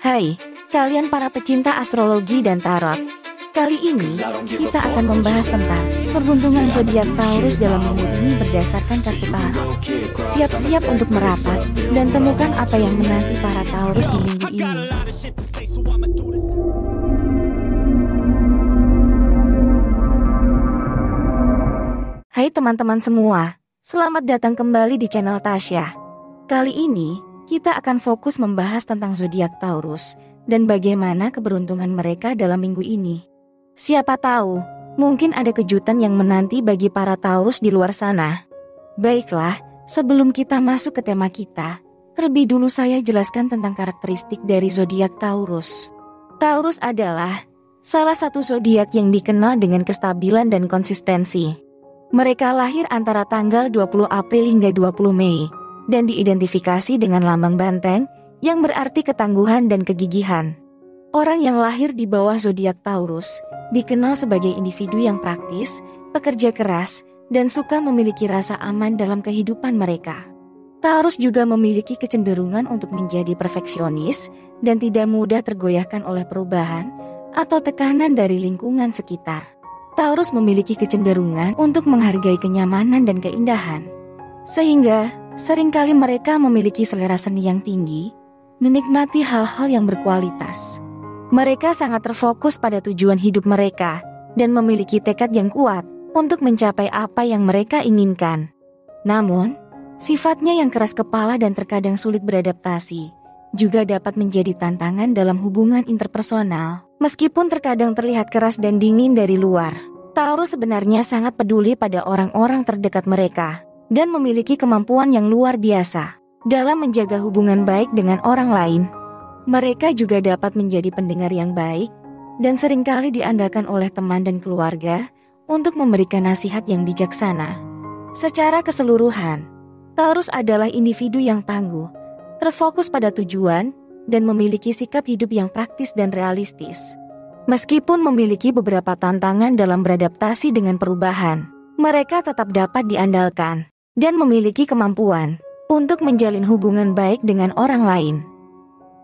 Hai, kalian para pecinta astrologi dan tarot. Kali ini, kita akan membahas tentang keberuntungan zodiak Taurus dalam minggu ini berdasarkan kartu tarot. Siap-siap untuk merapat dan temukan apa yang menanti para Taurus di minggu ini. Hai teman-teman semua, selamat datang kembali di channel Tasya. Kali ini, kita akan fokus membahas tentang zodiak Taurus dan bagaimana keberuntungan mereka dalam minggu ini. Siapa tahu, mungkin ada kejutan yang menanti bagi para Taurus di luar sana. Baiklah, sebelum kita masuk ke tema kita, terlebih dulu saya jelaskan tentang karakteristik dari zodiak Taurus. Taurus adalah salah satu zodiak yang dikenal dengan kestabilan dan konsistensi. Mereka lahir antara tanggal 20 April hingga 20 Mei dan diidentifikasi dengan lambang banteng yang berarti ketangguhan dan kegigihan. Orang yang lahir di bawah zodiak Taurus dikenal sebagai individu yang praktis, pekerja keras, dan suka memiliki rasa aman dalam kehidupan mereka. Taurus juga memiliki kecenderungan untuk menjadi perfeksionis dan tidak mudah tergoyahkan oleh perubahan atau tekanan dari lingkungan sekitar. Taurus memiliki kecenderungan untuk menghargai kenyamanan dan keindahan, sehingga seringkali mereka memiliki selera seni yang tinggi, menikmati hal-hal yang berkualitas. Mereka sangat terfokus pada tujuan hidup mereka dan memiliki tekad yang kuat untuk mencapai apa yang mereka inginkan. Namun, sifatnya yang keras kepala dan terkadang sulit beradaptasi juga dapat menjadi tantangan dalam hubungan interpersonal. Meskipun terkadang terlihat keras dan dingin dari luar, Taurus sebenarnya sangat peduli pada orang-orang terdekat mereka dan memiliki kemampuan yang luar biasa dalam menjaga hubungan baik dengan orang lain. Mereka juga dapat menjadi pendengar yang baik dan seringkali diandalkan oleh teman dan keluarga untuk memberikan nasihat yang bijaksana. Secara keseluruhan, Taurus adalah individu yang tangguh, terfokus pada tujuan, dan memiliki sikap hidup yang praktis dan realistis. Meskipun memiliki beberapa tantangan dalam beradaptasi dengan perubahan, mereka tetap dapat diandalkan dan memiliki kemampuan untuk menjalin hubungan baik dengan orang lain.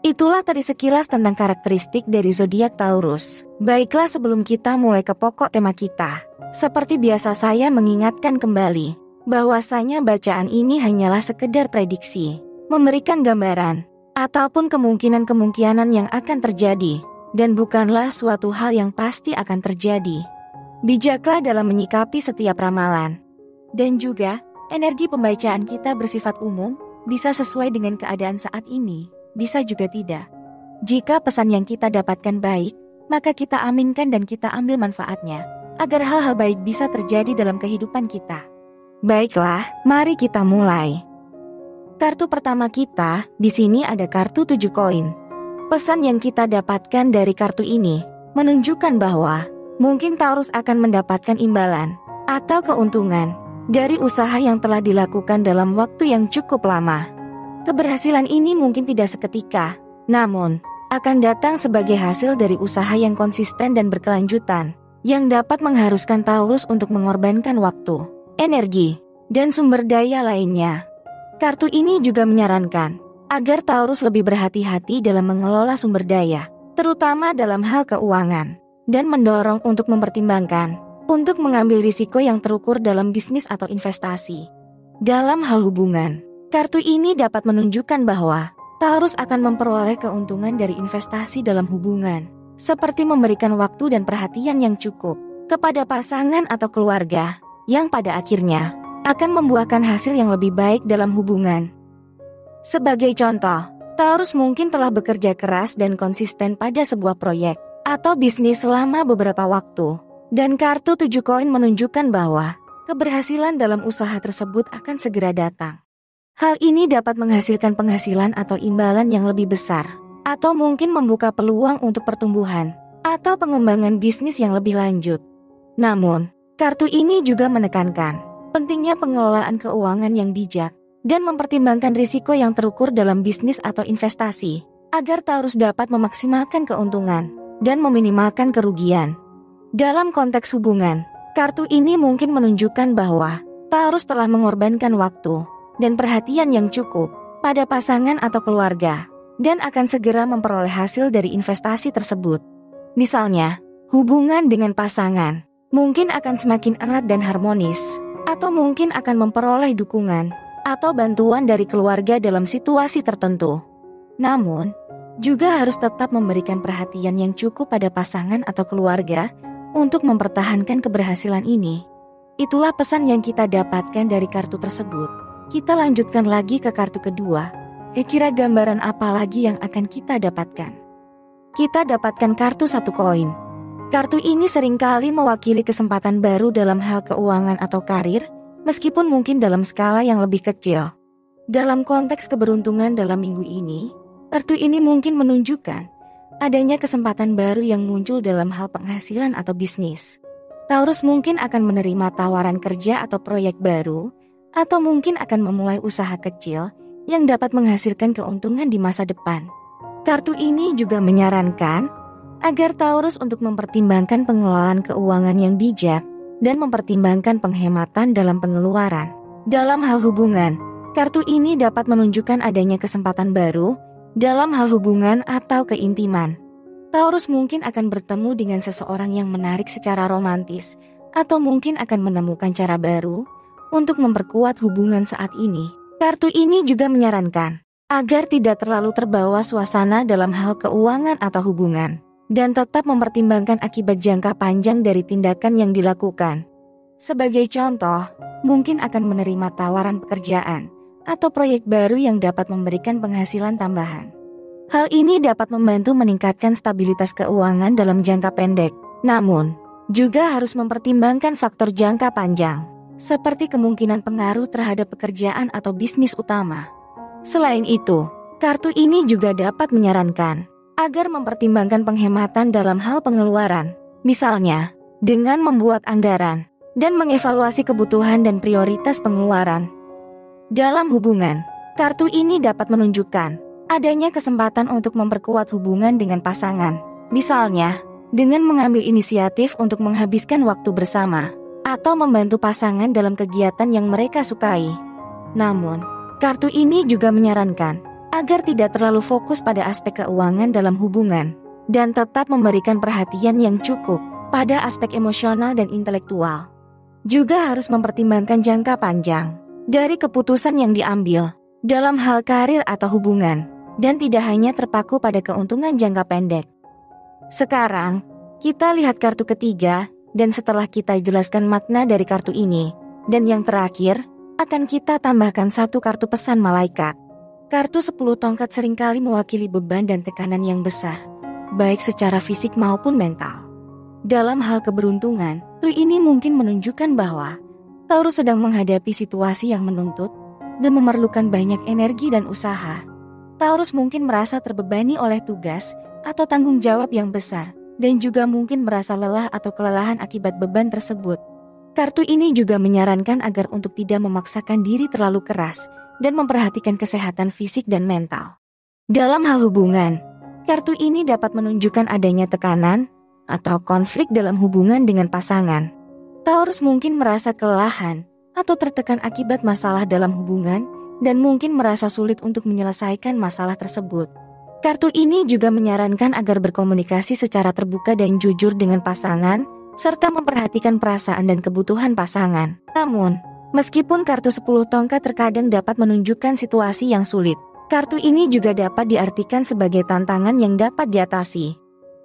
Itulah tadi sekilas tentang karakteristik dari zodiak Taurus. Baiklah, sebelum kita mulai ke pokok tema kita, seperti biasa saya mengingatkan kembali bahwasanya bacaan ini hanyalah sekedar prediksi, memberikan gambaran ataupun kemungkinan-kemungkinan yang akan terjadi, dan bukanlah suatu hal yang pasti akan terjadi. Bijaklah dalam menyikapi setiap ramalan. Dan juga, energi pembacaan kita bersifat umum, bisa sesuai dengan keadaan saat ini, bisa juga tidak. Jika pesan yang kita dapatkan baik, maka kita aminkan dan kita ambil manfaatnya, agar hal-hal baik bisa terjadi dalam kehidupan kita. Baiklah, mari kita mulai. Kartu pertama kita, di sini ada kartu 7 koin. Pesan yang kita dapatkan dari kartu ini menunjukkan bahwa mungkin Taurus akan mendapatkan imbalan atau keuntungan dari usaha yang telah dilakukan dalam waktu yang cukup lama. Keberhasilan ini mungkin tidak seketika, namun akan datang sebagai hasil dari usaha yang konsisten dan berkelanjutan, yang dapat mengharuskan Taurus untuk mengorbankan waktu, energi, dan sumber daya lainnya. Kartu ini juga menyarankan agar Taurus lebih berhati-hati dalam mengelola sumber daya, terutama dalam hal keuangan, dan mendorong untuk mempertimbangkan untuk mengambil risiko yang terukur dalam bisnis atau investasi. Dalam hal hubungan, kartu ini dapat menunjukkan bahwa Taurus akan memperoleh keuntungan dari investasi dalam hubungan, seperti memberikan waktu dan perhatian yang cukup kepada pasangan atau keluarga, yang pada akhirnya akan membuahkan hasil yang lebih baik dalam hubungan. Sebagai contoh, Taurus mungkin telah bekerja keras dan konsisten pada sebuah proyek atau bisnis selama beberapa waktu, dan kartu 7 koin menunjukkan bahwa keberhasilan dalam usaha tersebut akan segera datang. Hal ini dapat menghasilkan penghasilan atau imbalan yang lebih besar, atau mungkin membuka peluang untuk pertumbuhan atau pengembangan bisnis yang lebih lanjut. Namun, kartu ini juga menekankan pentingnya pengelolaan keuangan yang bijak dan mempertimbangkan risiko yang terukur dalam bisnis atau investasi, agar Taurus dapat memaksimalkan keuntungan dan meminimalkan kerugian. Dalam konteks hubungan, kartu ini mungkin menunjukkan bahwa Taurus telah mengorbankan waktu dan perhatian yang cukup pada pasangan atau keluarga, dan akan segera memperoleh hasil dari investasi tersebut. Misalnya, hubungan dengan pasangan mungkin akan semakin erat dan harmonis, atau mungkin akan memperoleh dukungan atau bantuan dari keluarga dalam situasi tertentu. Namun, juga harus tetap memberikan perhatian yang cukup pada pasangan atau keluarga untuk mempertahankan keberhasilan ini. Itulah pesan yang kita dapatkan dari kartu tersebut. Kita lanjutkan lagi ke kartu kedua. Kira gambaran apa lagi yang akan kita dapatkan? Kita dapatkan kartu 1 koin. Kartu ini seringkali mewakili kesempatan baru dalam hal keuangan atau karir, meskipun mungkin dalam skala yang lebih kecil. Dalam konteks keberuntungan dalam minggu ini, kartu ini mungkin menunjukkan adanya kesempatan baru yang muncul dalam hal penghasilan atau bisnis. Taurus mungkin akan menerima tawaran kerja atau proyek baru, atau mungkin akan memulai usaha kecil yang dapat menghasilkan keuntungan di masa depan. Kartu ini juga menyarankan agar Taurus untuk mempertimbangkan pengelolaan keuangan yang bijak dan mempertimbangkan penghematan dalam pengeluaran. Dalam hal hubungan, kartu ini dapat menunjukkan adanya kesempatan baru dalam hal hubungan atau keintiman. Taurus mungkin akan bertemu dengan seseorang yang menarik secara romantis, atau mungkin akan menemukan cara baru untuk memperkuat hubungan saat ini. Kartu ini juga menyarankan agar tidak terlalu terbawa suasana dalam hal keuangan atau hubungan, dan tetap mempertimbangkan akibat jangka panjang dari tindakan yang dilakukan. Sebagai contoh, mungkin akan menerima tawaran pekerjaan atau proyek baru yang dapat memberikan penghasilan tambahan. Hal ini dapat membantu meningkatkan stabilitas keuangan dalam jangka pendek, namun juga harus mempertimbangkan faktor jangka panjang, seperti kemungkinan pengaruh terhadap pekerjaan atau bisnis utama. Selain itu, kartu ini juga dapat menyarankan agar mempertimbangkan penghematan dalam hal pengeluaran, misalnya dengan membuat anggaran dan mengevaluasi kebutuhan dan prioritas pengeluaran. Dalam hubungan, kartu ini dapat menunjukkan adanya kesempatan untuk memperkuat hubungan dengan pasangan, misalnya dengan mengambil inisiatif untuk menghabiskan waktu bersama atau membantu pasangan dalam kegiatan yang mereka sukai. Namun, kartu ini juga menyarankan agar tidak terlalu fokus pada aspek keuangan dalam hubungan dan tetap memberikan perhatian yang cukup pada aspek emosional dan intelektual. Juga harus mempertimbangkan jangka panjang dari keputusan yang diambil dalam hal karir atau hubungan, dan tidak hanya terpaku pada keuntungan jangka pendek. Sekarang, kita lihat kartu ketiga, dan setelah kita jelaskan makna dari kartu ini, dan yang terakhir, akan kita tambahkan satu kartu pesan malaikat. Kartu 10 tongkat seringkali mewakili beban dan tekanan yang besar, baik secara fisik maupun mental. Dalam hal keberuntungan, kartu ini mungkin menunjukkan bahwa Taurus sedang menghadapi situasi yang menuntut dan memerlukan banyak energi dan usaha. Taurus mungkin merasa terbebani oleh tugas atau tanggung jawab yang besar, dan juga mungkin merasa lelah atau kelelahan akibat beban tersebut. Kartu ini juga menyarankan agar untuk tidak memaksakan diri terlalu keras dan memperhatikan kesehatan fisik dan mental. Dalam hal hubungan, kartu ini dapat menunjukkan adanya tekanan atau konflik dalam hubungan dengan pasangan. Taurus mungkin merasa kelelahan atau tertekan akibat masalah dalam hubungan dan mungkin merasa sulit untuk menyelesaikan masalah tersebut. Kartu ini juga menyarankan agar berkomunikasi secara terbuka dan jujur dengan pasangan, serta memperhatikan perasaan dan kebutuhan pasangan. Namun, meskipun kartu 10 tongkat terkadang dapat menunjukkan situasi yang sulit, kartu ini juga dapat diartikan sebagai tantangan yang dapat diatasi.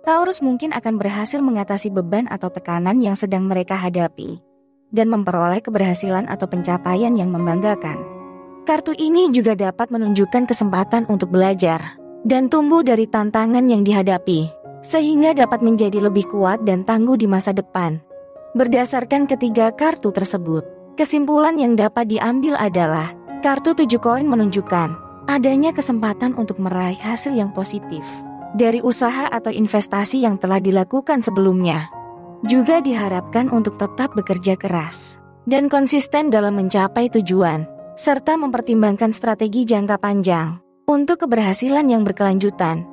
Taurus mungkin akan berhasil mengatasi beban atau tekanan yang sedang mereka hadapi, dan memperoleh keberhasilan atau pencapaian yang membanggakan. Kartu ini juga dapat menunjukkan kesempatan untuk belajar dan tumbuh dari tantangan yang dihadapi, sehingga dapat menjadi lebih kuat dan tangguh di masa depan. Berdasarkan ketiga kartu tersebut, kesimpulan yang dapat diambil adalah kartu 7 koin menunjukkan adanya kesempatan untuk meraih hasil yang positif dari usaha atau investasi yang telah dilakukan sebelumnya. Juga diharapkan untuk tetap bekerja keras dan konsisten dalam mencapai tujuan, serta mempertimbangkan strategi jangka panjang untuk keberhasilan yang berkelanjutan.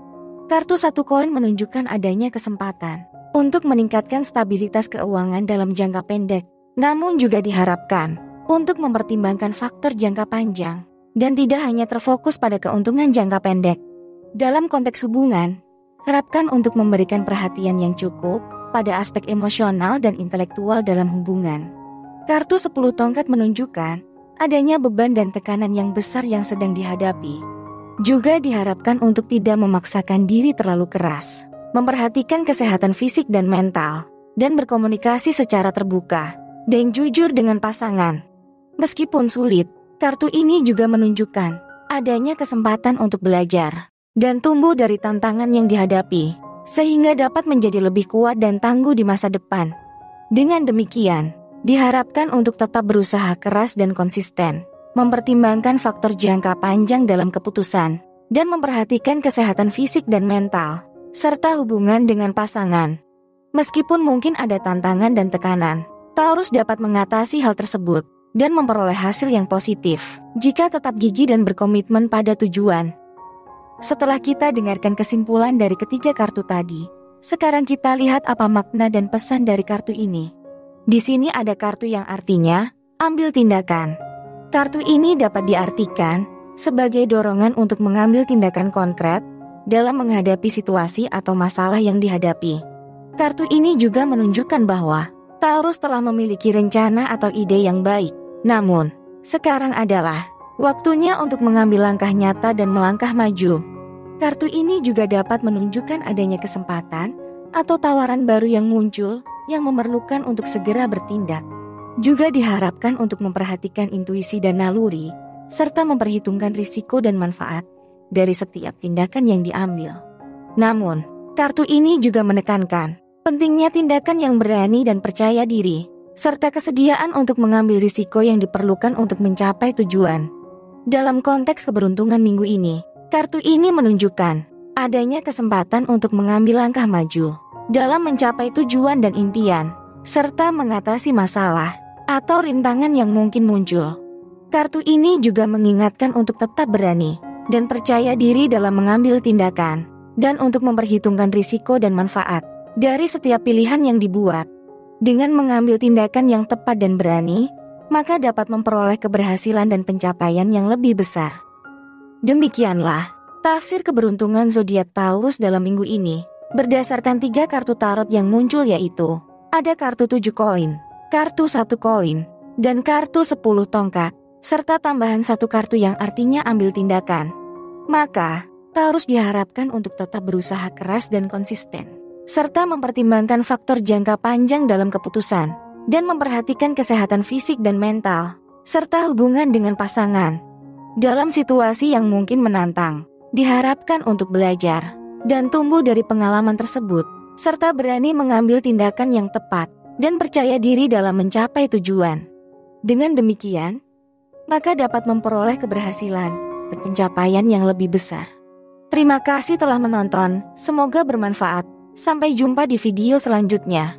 Kartu 1 koin menunjukkan adanya kesempatan untuk meningkatkan stabilitas keuangan dalam jangka pendek, namun juga diharapkan untuk mempertimbangkan faktor jangka panjang dan tidak hanya terfokus pada keuntungan jangka pendek. Dalam konteks hubungan, harapkan untuk memberikan perhatian yang cukup pada aspek emosional dan intelektual dalam hubungan. Kartu 10 tongkat menunjukkan adanya beban dan tekanan yang besar yang sedang dihadapi. Juga diharapkan untuk tidak memaksakan diri terlalu keras, memperhatikan kesehatan fisik dan mental, dan berkomunikasi secara terbuka dan jujur dengan pasangan. Meskipun sulit, kartu ini juga menunjukkan adanya kesempatan untuk belajar dan tumbuh dari tantangan yang dihadapi, sehingga dapat menjadi lebih kuat dan tangguh di masa depan. Dengan demikian, diharapkan untuk tetap berusaha keras dan konsisten, mempertimbangkan faktor jangka panjang dalam keputusan, dan memperhatikan kesehatan fisik dan mental, serta hubungan dengan pasangan. Meskipun mungkin ada tantangan dan tekanan, Taurus dapat mengatasi hal tersebut dan memperoleh hasil yang positif jika tetap gigih dan berkomitmen pada tujuan. Setelah kita dengarkan kesimpulan dari ketiga kartu tadi, sekarang kita lihat apa makna dan pesan dari kartu ini. Di sini ada kartu yang artinya, ambil tindakan. Kartu ini dapat diartikan sebagai dorongan untuk mengambil tindakan konkret dalam menghadapi situasi atau masalah yang dihadapi. Kartu ini juga menunjukkan bahwa Taurus telah memiliki rencana atau ide yang baik. Namun, sekarang adalah waktunya untuk mengambil langkah nyata dan melangkah maju. Kartu ini juga dapat menunjukkan adanya kesempatan atau tawaran baru yang muncul yang memerlukan untuk segera bertindak. Juga diharapkan untuk memperhatikan intuisi dan naluri, serta memperhitungkan risiko dan manfaat dari setiap tindakan yang diambil. Namun, kartu ini juga menekankan pentingnya tindakan yang berani dan percaya diri, serta kesediaan untuk mengambil risiko yang diperlukan untuk mencapai tujuan. Dalam konteks keberuntungan minggu ini, kartu ini menunjukkan adanya kesempatan untuk mengambil langkah maju dalam mencapai tujuan dan impian, serta mengatasi masalah atau rintangan yang mungkin muncul. Kartu ini juga mengingatkan untuk tetap berani dan percaya diri dalam mengambil tindakan, dan untuk memperhitungkan risiko dan manfaat dari setiap pilihan yang dibuat. Dengan mengambil tindakan yang tepat dan berani, maka dapat memperoleh keberhasilan dan pencapaian yang lebih besar. Demikianlah tafsir keberuntungan zodiak Taurus dalam minggu ini, berdasarkan 3 kartu tarot yang muncul, yaitu ada kartu 7 koin, kartu 1 koin, dan kartu 10 tongkat, serta tambahan 1 kartu yang artinya ambil tindakan. Maka, Taurus diharapkan untuk tetap berusaha keras dan konsisten, serta mempertimbangkan faktor jangka panjang dalam keputusan, dan memperhatikan kesehatan fisik dan mental, serta hubungan dengan pasangan. Dalam situasi yang mungkin menantang, diharapkan untuk belajar dan tumbuh dari pengalaman tersebut, serta berani mengambil tindakan yang tepat dan percaya diri dalam mencapai tujuan. Dengan demikian, maka dapat memperoleh keberhasilan dan pencapaian yang lebih besar. Terima kasih telah menonton, semoga bermanfaat. Sampai jumpa di video selanjutnya.